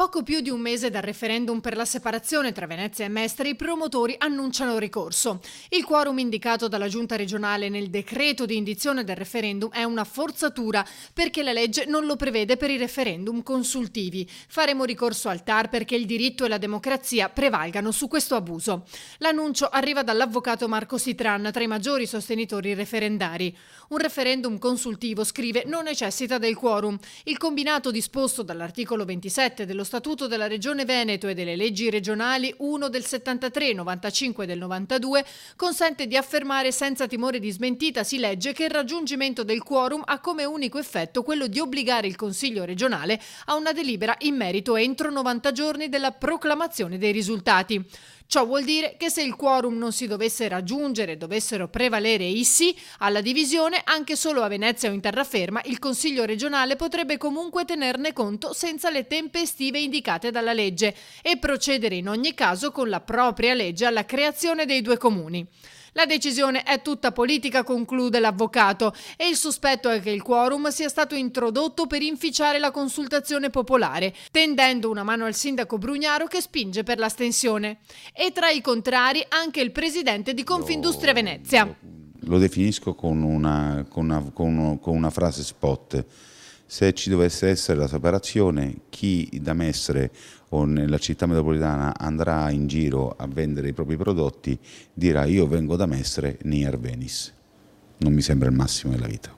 poco più di un mese dal referendum per la separazione tra Venezia e Mestre, i promotori annunciano ricorso. Il quorum indicato dalla Giunta regionale nel decreto di indizione del referendum è una forzatura perché la legge non lo prevede per i referendum consultivi. Faremo ricorso al TAR perché il diritto e la democrazia prevalgano su questo abuso. L'annuncio arriva dall'avvocato Marco Sitran, tra i maggiori sostenitori referendari. Un referendum consultivo, scrive, non necessita del quorum. Il combinato disposto dall'articolo 27 dello Statuto della Regione Veneto e delle leggi regionali 1 del 73, 95 del 92 consente di affermare senza timore di smentita, si legge, che il raggiungimento del quorum ha come unico effetto quello di obbligare il Consiglio regionale a una delibera in merito entro 90 giorni della proclamazione dei risultati. Ciò vuol dire che se il quorum non si dovesse raggiungere e dovessero prevalere i sì alla divisione, anche solo a Venezia o in terraferma, il Consiglio regionale potrebbe comunque tenerne conto senza le tempestive indicate dalla legge e procedere in ogni caso con la propria legge alla creazione dei due comuni. La decisione è tutta politica, conclude l'avvocato, e il sospetto è che il quorum sia stato introdotto per inficiare la consultazione popolare, tendendo una mano al sindaco Brugnaro che spinge per l'astensione. E tra i contrari anche il presidente di Confindustria Venezia. Lo definisco con una frase spot. Se ci dovesse essere la separazione, chi da Mestre o nella città metropolitana andrà in giro a vendere i propri prodotti dirà: io vengo da Mestre, near Venice. Non mi sembra il massimo della vita.